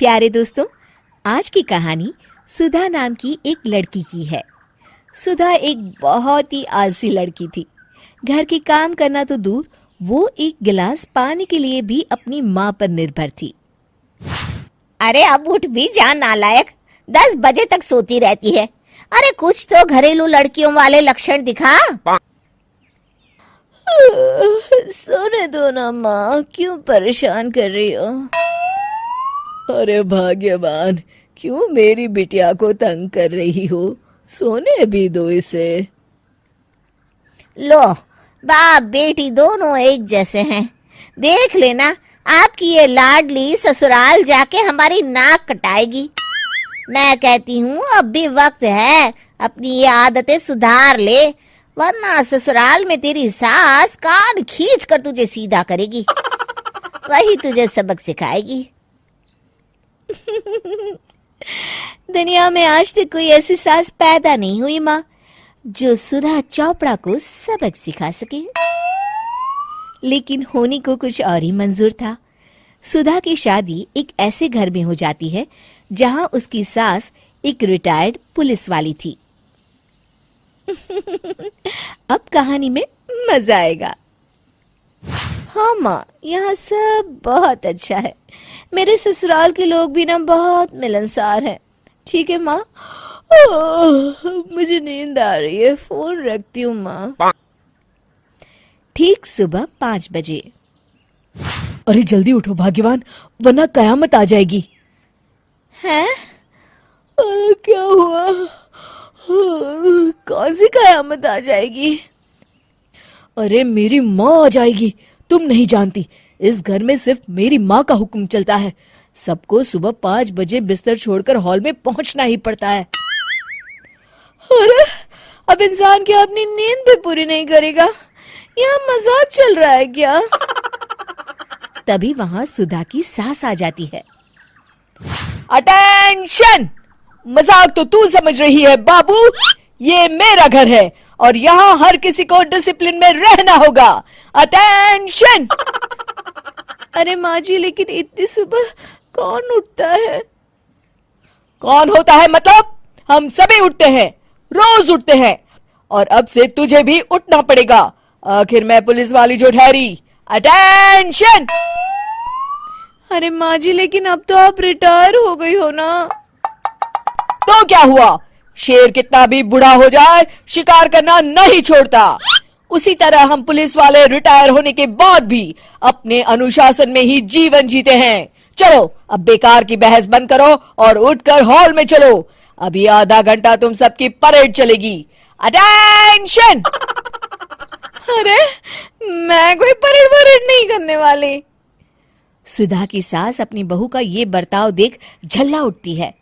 प्यारे दोस्तों, आज की कहानी सुधा नाम की एक लड़की की है। सुधा एक बहुत ही आलसी लड़की थी। घर के काम करना तो दूर, वो एक गिलास पानी के लिए भी अपनी माँ पर निर्भर थी। अरे अब उठ भी जा नालायक, 10 बजे तक सोती रहती है। अरे कुछ तो घरेलू लड़कियों वाले लक्षण दिखा। सोने दो ना माँ, क्यों परेशान कर रही हो? अरे भाग्यवान, क्यों मेरी बिटिया को तंग कर रही हो? सोने भी दो इसे। लो, बाप बेटी दोनों एक जैसे हैं। देख लेना, आपकी ये लाडली ससुराल जाके हमारी नाक कटाएगी। मैं कहती हूँ अब भी वक्त है, अपनी ये आदतें सुधार ले, वरना ससुराल में तेरी सास कान खींच कर तुझे सीधा करेगी। वही तुझे सबक सिखाएगी। दुनिया में आज तक कोई ऐसी सास पैदा नहीं हुई माँ, जो सुधा चोपड़ा को सबक सिखा सके। लेकिन होनी को कुछ और ही मंजूर था। सुधा की शादी एक ऐसे घर में हो जाती है जहां उसकी सास एक रिटायर्ड पुलिस वाली थी। अब कहानी में मजा आएगा। हाँ माँ, यहाँ सब बहुत अच्छा है। मेरे ससुराल के लोग भी ना बहुत मिलनसार हैं। ठीक है माँ, मुझे नींद आ रही है, फोन रखती हूँ माँ। ठीक सुबह 5 बजे। अरे जल्दी उठो भाग्यवान, वरना कयामत आ जाएगी। हैं? अरे क्या हुआ? कौन सी कयामत आ जाएगी? अरे मेरी माँ आ जाएगी। तुम नहीं जानती, इस घर में सिर्फ मेरी माँ का हुक्म चलता है। सबको सुबह 5 बजे बिस्तर छोड़कर हॉल में पहुंचना ही पड़ता है। अरे अब इंसान क्या अपनी नींद भी पूरी नहीं करेगा? यहाँ मजाक चल रहा है क्या? तभी वहां सुधा की सास आ जाती है। अटेंशन! मजाक तो तू समझ रही है बाबू, ये मेरा घर है और यहाँ हर किसी को डिसिप्लिन में रहना होगा। अटेंशन! अरे माँ जी, लेकिन इतनी सुबह कौन उठता है? कौन होता है मतलब? हम सभी उठते हैं, रोज उठते हैं, और अब से तुझे भी उठना पड़ेगा। आखिर मैं पुलिस वाली जो ठहरी। अटेंशन! अरे माँ जी, लेकिन अब तो आप रिटायर हो गई हो ना। तो क्या हुआ? शेर कितना भी बूढ़ा हो जाए, शिकार करना नहीं छोड़ता। उसी तरह हम पुलिस वाले रिटायर होने के बाद भी अपने अनुशासन में ही जीवन जीते हैं। चलो अब बेकार की बहस बंद करो और उठकर हॉल में चलो। अभी आधा घंटा तुम सबकी परेड चलेगी। अटेंशन! अरे मैं कोई परेड नहीं करने वाली। सुधा की सास अपनी बहू का ये बर्ताव देख झल्ला उठती है।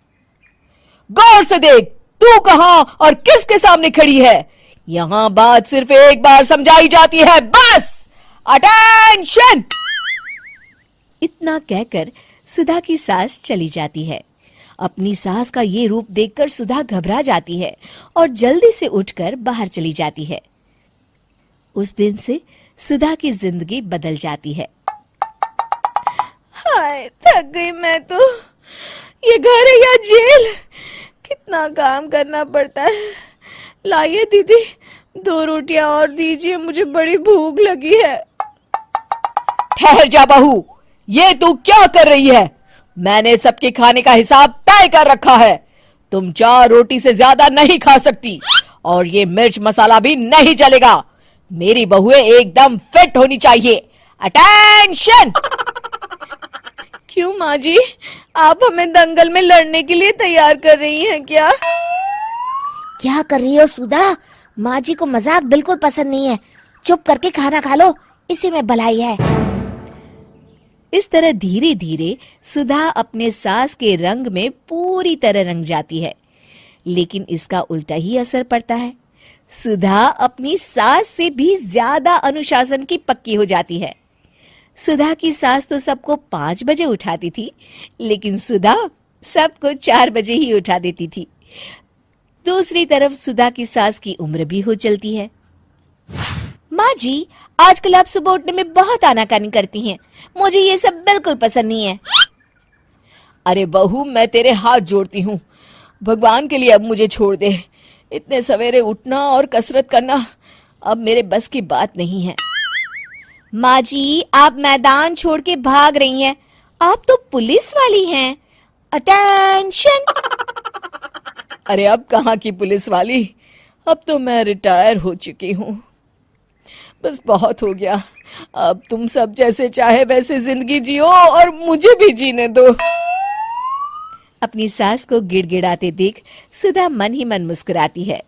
गौर से देख, तू कहां और किसके सामने खड़ी है? यहां बात सिर्फ एक बार समझाई जाती है, बस। अटेंशन! इतना कहकर सुधा की सास चली जाती है। अपनी सास का ये रूप देखकर सुधा घबरा जाती है और जल्दी से उठकर बाहर चली जाती है। उस दिन से सुधा की जिंदगी बदल जाती है। हाय, थक गई मैं तो। ये घर है या जेल? कितना काम करना पड़ता है। लाइए दीदी, 2 रोटियां और दीजिए, मुझे बड़ी भूख लगी है। ठहर जा बहू, ये तू क्या कर रही है? मैंने सबके खाने का हिसाब तय कर रखा है। तुम 4 रोटी से ज्यादा नहीं खा सकती और ये मिर्च मसाला भी नहीं चलेगा। मेरी बहुएं एकदम फिट होनी चाहिए। अटेंशन! क्यों माँ जी, आप हमें दंगल में लड़ने के लिए तैयार कर रही हैं क्या? क्या कर रही हो सुधा? माँ जी को मजाक बिल्कुल पसंद नहीं है। चुप करके खाना खा लो, इसी में भलाई है। इस तरह धीरे धीरे सुधा अपने सास के रंग में पूरी तरह रंग जाती है, लेकिन इसका उल्टा ही असर पड़ता है। सुधा अपनी सास से भी ज्यादा अनुशासन की पक्की हो जाती है। सुधा की सास तो सबको 5 बजे उठाती थी, लेकिन सुधा सबको 4 बजे ही उठा देती थी। दूसरी तरफ सुधा की सास की उम्र भी हो चलती है। माँ जी, आजकल आप सुबह उठने में बहुत आनाकानी करती हैं। मुझे ये सब बिल्कुल पसंद नहीं है। अरे बहू, मैं तेरे हाथ जोड़ती हूँ, भगवान के लिए अब मुझे छोड़ दे। इतने सवेरे उठना और कसरत करना अब मेरे बस की बात नहीं है। माँ जी, आप मैदान छोड़ के भाग रही हैं। आप तो पुलिस वाली हैं। अटेंशन! अरे अब कहाँ की पुलिस वाली, अब तो मैं रिटायर हो चुकी हूँ। बस बहुत हो गया, अब तुम सब जैसे चाहे वैसे जिंदगी जियो और मुझे भी जीने दो। अपनी सास को गिड़गिड़ाते देख सुधा मन ही मन मुस्कुराती है।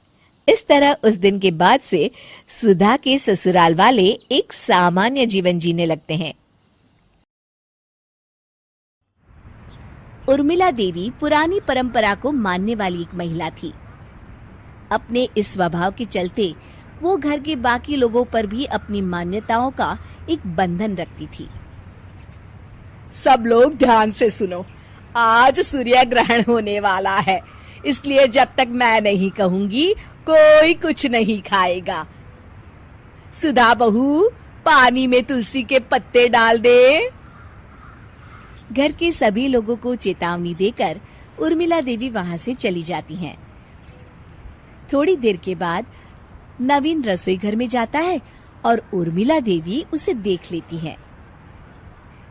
इस तरह उस दिन के बाद से सुधा के ससुराल वाले एक सामान्य जीवन जीने लगते हैं। उर्मिला देवी पुरानी परंपरा को मानने वाली एक महिला थी। अपने इस स्वभाव के चलते वो घर के बाकी लोगों पर भी अपनी मान्यताओं का एक बंधन रखती थी। सब लोग ध्यान से सुनो, आज सूर्य ग्रहण होने वाला है, इसलिए जब तक मैं नहीं कहूंगी कोई कुछ नहीं खाएगा। सुधा बहू, पानी में तुलसी के पत्ते डाल दे। घर के सभी लोगों को चेतावनी देकर उर्मिला देवी वहां से चली जाती हैं। थोड़ी देर के बाद नवीन रसोई घर में जाता है और उर्मिला देवी उसे देख लेती है।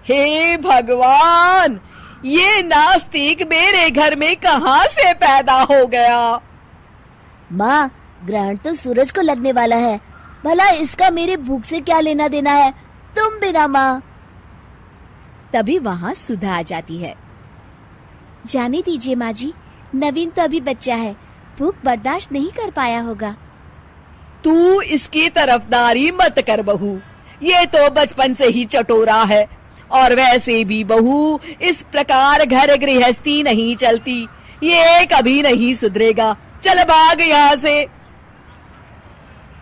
हे भगवान, ये नास्तिक मेरे घर में कहाँ से पैदा हो गया? माँ, ग्रहण तो सूरज को लगने वाला है, भला इसका मेरे भूख से क्या लेना देना है? तुम बिना माँ। तभी वहाँ सुधा आ जाती है। जाने दीजिए माँ जी, नवीन तो अभी बच्चा है, भूख बर्दाश्त नहीं कर पाया होगा। तू इसकी तरफदारी मत कर बहू, ये तो बचपन से ही चटोरा है, और वैसे भी बहू इस प्रकार घर गृहस्थी नहीं चलती, ये कभी नहीं सुधरेगा। चल भाग यहाँ से।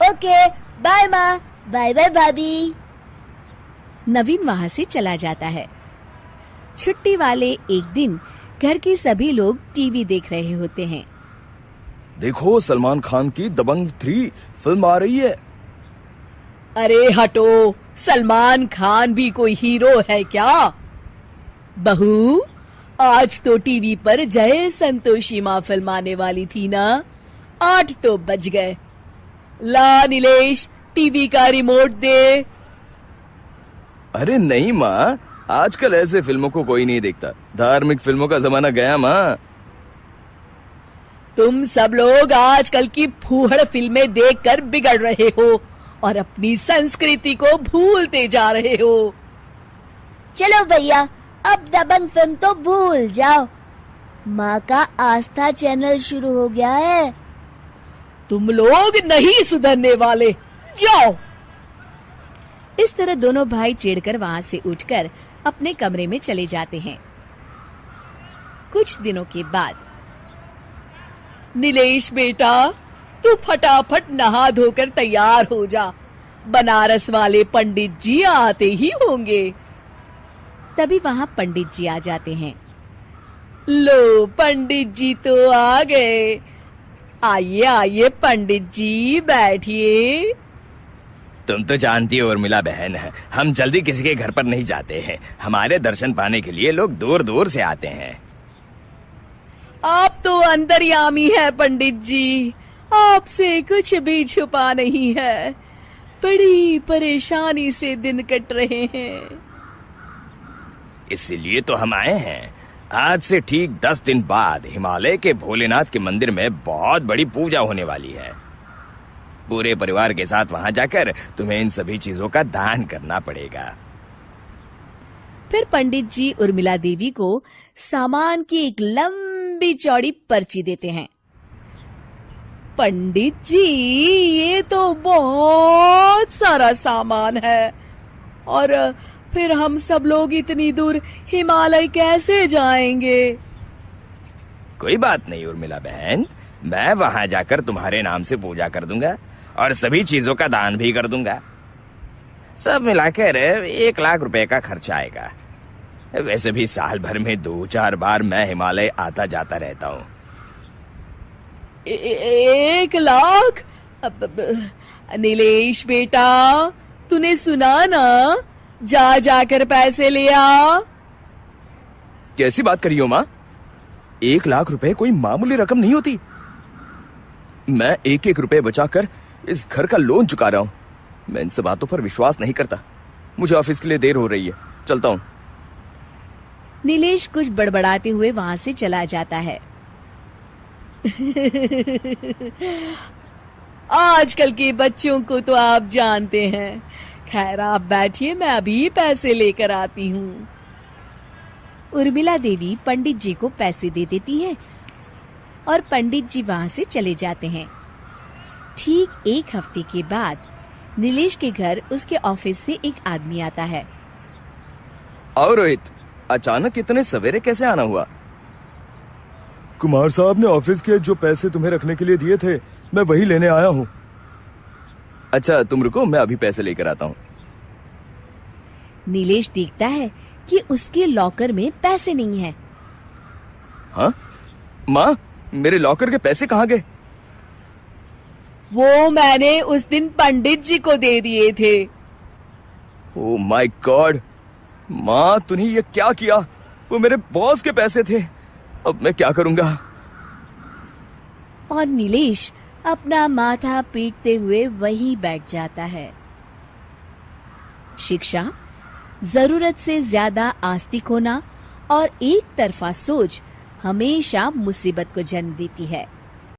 ओके, बाय माँ, बाय बाय भाभी। नवीन वहाँ से चला जाता है। छुट्टी वाले एक दिन घर के सभी लोग टीवी देख रहे होते हैं। देखो, सलमान खान की दबंग 3 फिल्म आ रही है। अरे हटो, सलमान खान भी कोई हीरो है क्या? बहू, आज तो टीवी पर जय संतोषी माँ फिल्म आने वाली थी ना, 8 तो बज गए। ला नीलेश, टीवी का रिमोट दे। अरे नहीं माँ, आजकल ऐसे फिल्मों को कोई नहीं देखता, धार्मिक फिल्मों का जमाना गया माँ। तुम सब लोग आजकल की फूहड़ फिल्में देखकर बिगड़ रहे हो और अपनी संस्कृति को भूलते जा रहे हो। चलो भैया, अब दबंग फिल्म तो भूल जाओ, माँ का आस्था चैनल शुरू हो गया है। तुम लोग नहीं सुधरने वाले, जाओ। इस तरह दोनों भाई चिढ़कर वहाँ से उठकर अपने कमरे में चले जाते हैं। कुछ दिनों के बाद, नीलेश बेटा, तू फटाफट नहा धोकर तैयार हो जा, बनारस वाले पंडित जी आते ही होंगे। तभी वहाँ पंडित जी आ जाते हैं। लो, पंडित जी तो आ गए। आइए आइए पंडित जी, बैठिए। तुम तो जानती हो उर्मिला बहन, हम जल्दी किसी के घर पर नहीं जाते हैं। हमारे दर्शन पाने के लिए लोग दूर दूर से आते हैं। आप तो अंतर्यामी है पंडित जी, आपसे कुछ भी छुपा नहीं है। बड़ी परेशानी से दिन कट रहे हैं। इसीलिए तो हम आए हैं। आज से ठीक 10 दिन बाद हिमालय के भोलेनाथ के मंदिर में बहुत बड़ी पूजा होने वाली है। पूरे परिवार के साथ वहां जाकर तुम्हें इन सभी चीजों का दान करना पड़ेगा। फिर पंडित जी उर्मिला देवी को सामान की एक लंबी चौड़ी पर्ची देते हैं। पंडित जी, ये तो बहुत सारा सामान है, और फिर हम सब लोग इतनी दूर हिमालय कैसे जाएंगे? कोई बात नहीं उर्मिला बहन, मैं वहां जाकर तुम्हारे नाम से पूजा कर दूंगा और सभी चीजों का दान भी कर दूंगा। सब मिलाकर 1 लाख रुपए का खर्चा आएगा। वैसे भी साल भर में 2-4 बार मैं हिमालय आता जाता रहता हूँ। 1 लाख? नीलेश बेटा, तूने सुना ना, जाकर पैसे ले आ। कैसी बात करी हो माँ? 1 लाख रुपए कोई मामूली रकम नहीं होती। मैं 1-1 रुपए बचाकर इस घर का लोन चुका रहा हूँ। मैं इन सब बातों पर विश्वास नहीं करता। मुझे ऑफिस के लिए देर हो रही है, चलता हूँ। नीलेश कुछ बड़बड़ाते हुए वहां से चला जाता है। आजकल के बच्चों को तो आप जानते हैं। खैर आप बैठिए, मैं अभी पैसे लेकर आती हूँ। उर्मिला देवी पंडित जी को पैसे दे देती है और पंडित जी वहां से चले जाते हैं। ठीक 1 हफ्ते के बाद नीलेश के घर उसके ऑफिस से एक आदमी आता है। और रोहित, अचानक इतने सवेरे कैसे आना हुआ? कुमार साहब ने ऑफिस के जो पैसे तुम्हें रखने के लिए दिए थे, मैं वही लेने आया हूँ। अच्छा तुम रुको, मैं अभी पैसे लेकर आता हूँ। नीलेश देखता है कि उसके लॉकर में पैसे नहीं है। हाँ माँ, मेरे लॉकर के पैसे कहाँ गए? वो मैंने उस दिन पंडित जी को दे दिए थे। ओह माय गॉड, माँ तूने ये क्या किया? वो मेरे बॉस के पैसे थे, अब मैं क्या करूंगा? और नीलेश अपना माथा पीटते हुए वहीं बैठ जाता है। शिक्षा, जरूरत से ज्यादा आस्तिक होना और एक तरफा सोच हमेशा मुसीबत को जन्म देती है।